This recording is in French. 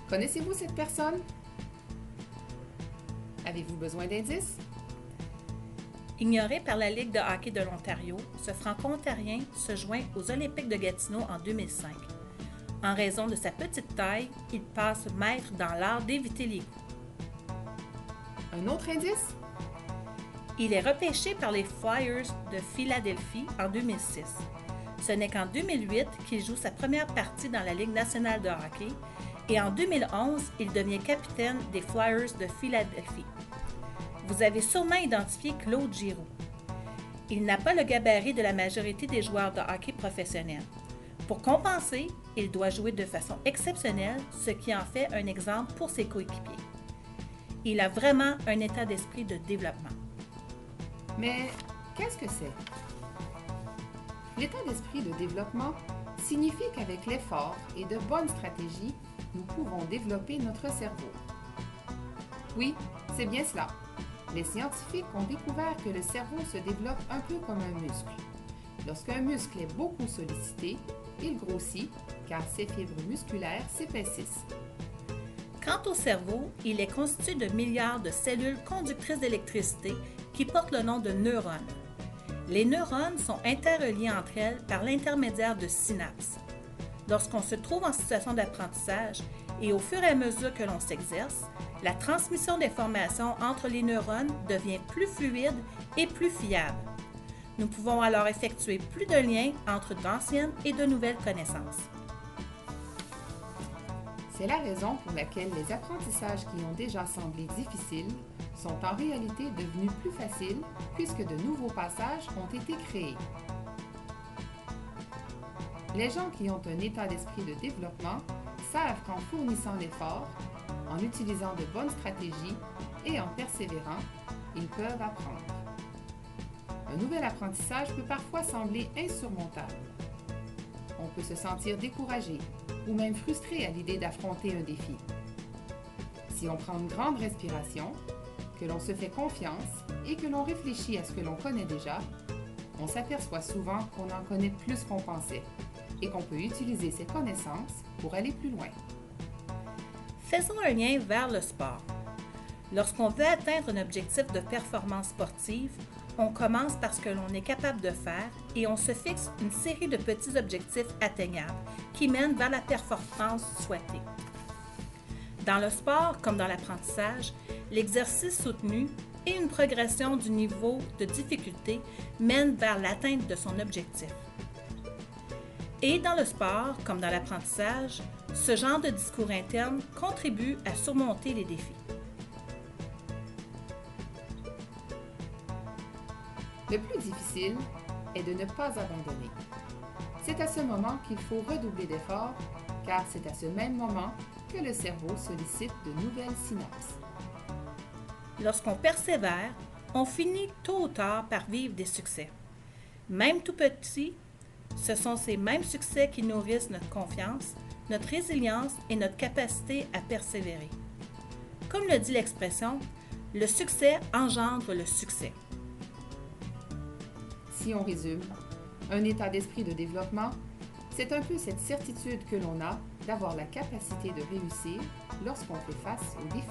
Connaissez-vous cette personne? Avez-vous besoin d'indices? Ignoré par la Ligue de hockey de l'Ontario, ce Franco-Ontarien se joint aux Olympiques de Gatineau en 2005. En raison de sa petite taille, il passe maître dans l'art d'éviter les coups. Un autre indice? Il est repêché par les Flyers de Philadelphie en 2006. Ce n'est qu'en 2008 qu'il joue sa première partie dans la Ligue nationale de hockey et en 2011, il devient capitaine des Flyers de Philadelphie. Vous avez sûrement identifié Claude Giroux. Il n'a pas le gabarit de la majorité des joueurs de hockey professionnels. Pour compenser, il doit jouer de façon exceptionnelle, ce qui en fait un exemple pour ses coéquipiers. Il a vraiment un état d'esprit de développement. Mais qu'est-ce que c'est? L'état d'esprit de développement signifie qu'avec l'effort et de bonnes stratégies, nous pouvons développer notre cerveau. Oui, c'est bien cela. Les scientifiques ont découvert que le cerveau se développe un peu comme un muscle. Lorsqu'un muscle est beaucoup sollicité, il grossit car ses fibres musculaires s'épaississent. Quant au cerveau, il est constitué de milliards de cellules conductrices d'électricité qui portent le nom de neurones. Les neurones sont interreliés entre elles par l'intermédiaire de synapses. Lorsqu'on se trouve en situation d'apprentissage et au fur et à mesure que l'on s'exerce, la transmission d'informations entre les neurones devient plus fluide et plus fiable. Nous pouvons alors effectuer plus de liens entre d'anciennes et de nouvelles connaissances. C'est la raison pour laquelle les apprentissages qui ont déjà semblé difficiles sont en réalité devenus plus faciles puisque de nouveaux passages ont été créés. Les gens qui ont un état d'esprit de développement savent qu'en fournissant l'effort, en utilisant de bonnes stratégies et en persévérant, ils peuvent apprendre. Un nouvel apprentissage peut parfois sembler insurmontable. On peut se sentir découragé ou même frustré à l'idée d'affronter un défi. Si on prend une grande respiration, que l'on se fait confiance et que l'on réfléchit à ce que l'on connaît déjà, on s'aperçoit souvent qu'on en connaît plus qu'on pensait et qu'on peut utiliser ces connaissances pour aller plus loin. Faisons un lien vers le sport. Lorsqu'on veut atteindre un objectif de performance sportive, on commence par ce que l'on est capable de faire et on se fixe une série de petits objectifs atteignables qui mènent vers la performance souhaitée. Dans le sport, comme dans l'apprentissage, l'exercice soutenu et une progression du niveau de difficulté mènent vers l'atteinte de son objectif. Et dans le sport, comme dans l'apprentissage, ce genre de discours interne contribue à surmonter les défis. Le plus difficile est de ne pas abandonner. C'est à ce moment qu'il faut redoubler d'efforts, car c'est à ce même moment que le cerveau sollicite de nouvelles synapses. Lorsqu'on persévère, on finit tôt ou tard par vivre des succès. Même tout petit, ce sont ces mêmes succès qui nourrissent notre confiance, notre résilience et notre capacité à persévérer. Comme le dit l'expression, le succès engendre le succès. Si on résume, un état d'esprit de développement, c'est un peu cette certitude que l'on a d'avoir la capacité de réussir lorsqu'on fait face aux défis.